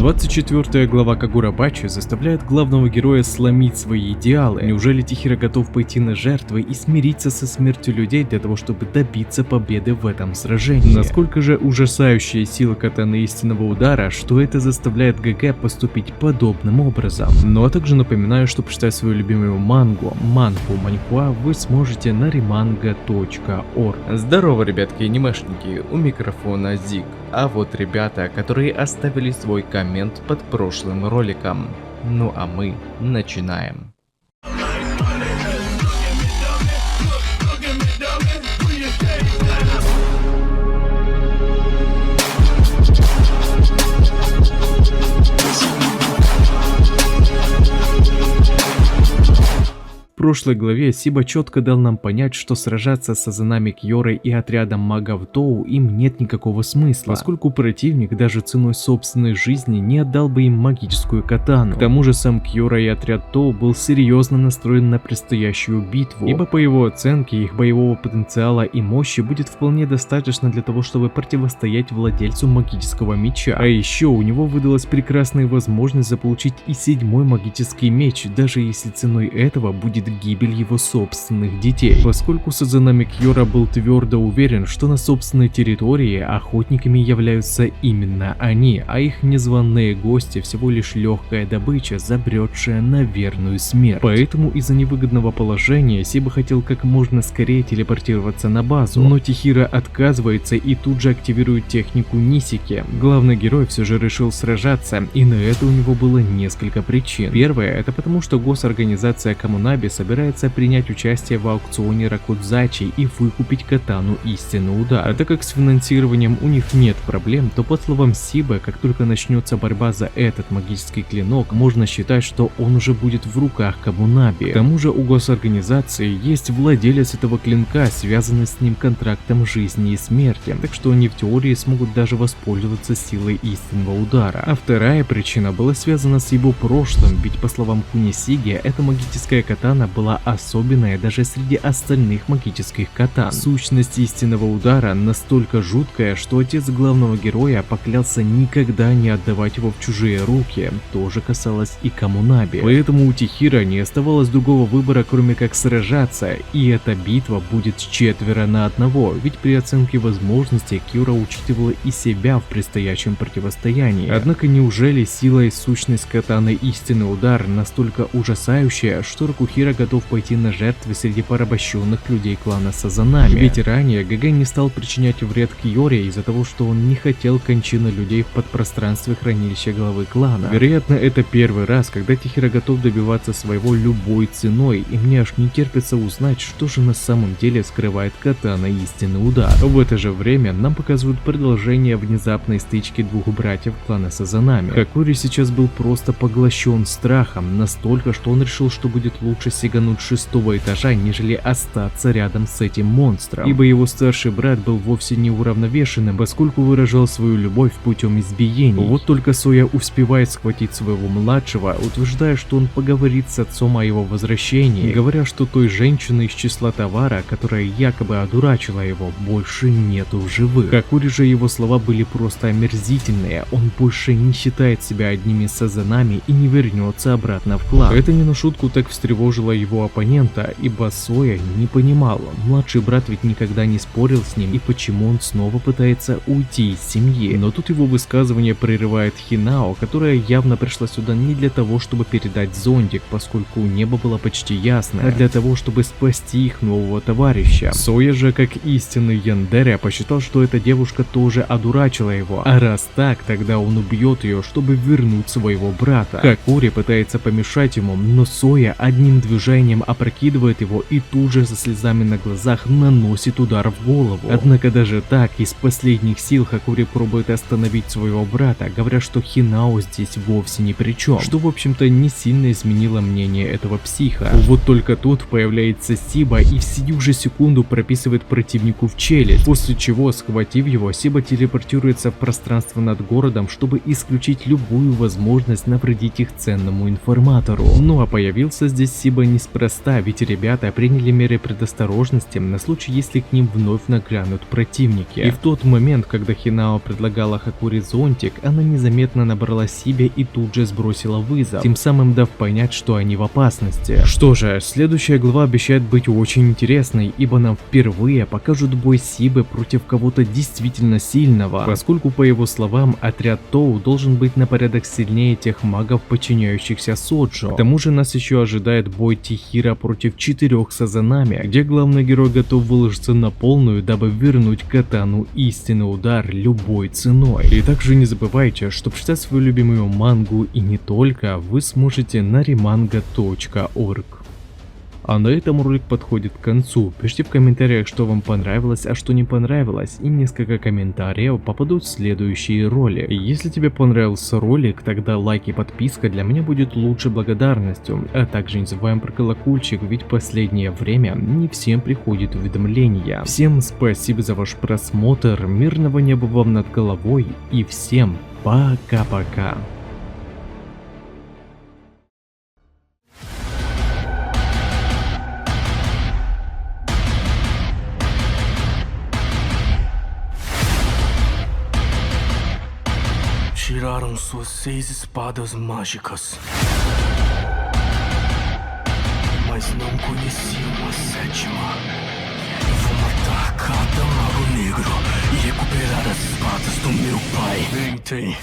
24 глава Кагурабачи заставляет главного героя сломить свои идеалы. Неужели Тихира готов пойти на жертвы и смириться со смертью людей для того, чтобы добиться победы в этом сражении? Насколько же ужасающая сила катаны истинного удара, что это заставляет ГГ поступить подобным образом. Ну а также напоминаю, что почитать свою любимую мангу, манхуа, вы сможете на remanga.org. Здорово, ребятки анимешники, у микрофона Зик. А вот ребята, которые оставили свой коммент под прошлым роликом. Ну а мы начинаем. В прошлой главе Сиба четко дал нам понять, что сражаться с Сазанами Кьорой и отрядом магов Тоу им нет никакого смысла, поскольку противник даже ценой собственной жизни не отдал бы им магическую катану. К тому же сам Кьора и отряд Тоу был серьезно настроен на предстоящую битву, ибо по его оценке их боевого потенциала и мощи будет вполне достаточно для того, чтобы противостоять владельцу магического меча. А еще у него выдалась прекрасная возможность заполучить и 7-й магический меч, даже если ценой этого будет гибель его собственных детей, поскольку Сазанами Кьора был твердо уверен, что на собственной территории охотниками являются именно они, а их незваные гости всего лишь легкая добыча, забредшая на верную смерть. Поэтому из-за невыгодного положения Сиба хотел как можно скорее телепортироваться на базу, но Тихира отказывается и тут же активирует технику Нисики. Главный герой все же решил сражаться, и на это у него было несколько причин. Первое, это потому что госорганизация Комунаби собирается принять участие в аукционе Ракудзачи и выкупить катану истинный удар. А так как с финансированием у них нет проблем, то по словам Сибы, как только начнется борьба за этот магический клинок, можно считать, что он уже будет в руках Комунаби. К тому же у госорганизации есть владелец этого клинка, связанный с ним контрактом жизни и смерти, так что они в теории смогут даже воспользоваться силой истинного удара. А вторая причина была связана с его прошлым, ведь по словам Кунисиги, эта магическая катана была особенная даже среди остальных магических катан. Сущность истинного удара настолько жуткая, что отец главного героя поклялся никогда не отдавать его в чужие руки. Тоже касалось и Комунаби. Поэтому у Тихира не оставалось другого выбора, кроме как сражаться, и эта битва будет 4 на 1, ведь при оценке возможностей Кьора учитывала и себя в предстоящем противостоянии. Однако неужели сила и сущность катаны истинный удар настолько ужасающая, что Ракухира готов пойти на жертвы среди порабощенных людей клана Сазанами? Ведь ранее ГГ не стал причинять вред Кьоре из-за того, что он не хотел кончины людей в подпространстве хранилища главы клана. Вероятно, это первый раз, когда Тихира готов добиваться своего любой ценой, и мне аж не терпится узнать, что же на самом деле скрывает катана истинный удар. В это же время нам показывают продолжение внезапной стычки двух братьев клана Сазанами. Хакури сейчас был просто поглощен страхом, настолько, что он решил, что будет лучше сигануть с 6-го этажа, нежели остаться рядом с этим монстром, ибо его старший брат был вовсе не уравновешенным, поскольку выражал свою любовь путем избиений. Вот только Соя успевает схватить своего младшего, утверждая, что он поговорит с отцом о его возвращении, говоря, что той женщины из числа товара, которая якобы одурачила его, больше нету в живых. Хакури же его слова были просто омерзительные, он больше не считает себя одним из Сазанами и не вернется обратно в клан. Это не на шутку так встревожило его оппонента, ибо Соя не понимала, младший брат ведь никогда не спорил с ним, и почему он снова пытается уйти из семьи. Но тут его высказывание прерывает Хинао, которая явно пришла сюда не для того, чтобы передать зонтик, поскольку небо было почти ясное, а для того, чтобы спасти их нового товарища. Соя же, как истинный яндере, посчитал, что эта девушка тоже одурачила его, а раз так, тогда он убьет ее, чтобы вернуть своего брата. Хакури пытается помешать ему, но Соя одним движением опрокидывает его и тут же со слезами на глазах наносит удар в голову. Однако даже так, из последних сил Хакури пробует остановить своего брата, говоря, что Хинао здесь вовсе ни при чем, что в общем-то не сильно изменило мнение этого психа. Вот только тут появляется Сиба и в сию же секунду прописывает противнику в челюсть, после чего, схватив его, Сиба телепортируется в пространство над городом, чтобы исключить любую возможность навредить их ценному информатору. Ну а появился здесь Сиба неспроста, ведь ребята приняли меры предосторожности на случай, если к ним вновь нагрянут противники. И в тот момент, когда Хинао предлагала Хакури зонтик, она незаметно набрала себе и тут же сбросила вызов, тем самым дав понять, что они в опасности. Что же, следующая глава обещает быть очень интересной, ибо нам впервые покажут бой Сибы против кого-то действительно сильного, поскольку, по его словам, отряд Тоу должен быть на порядок сильнее тех магов, подчиняющихся Соджо. К тому же нас еще ожидает бой Тихира против 4 Сазанами, где главный герой готов выложиться на полную, дабы вернуть катану истинный удар любой ценой. И также не забывайте, что почитать свою любимую мангу и не только, вы сможете на remanga.org. А на этом ролик подходит к концу. Пишите в комментариях, что вам понравилось, а что не понравилось, и несколько комментариев попадут в следующие роли. И если тебе понравился ролик, тогда лайк и подписка для меня будет лучшей благодарностью. А также не забываем про колокольчик, ведь в последнее время не всем приходит уведомления. Всем спасибо за ваш просмотр, мирного неба вам над головой и всем пока-пока. Tiraram suas 6 espadas mágicas, mas não conheciam a 7ª. Eu vou matar cada mago negro e recuperar as espadas do meu pai. Tentem.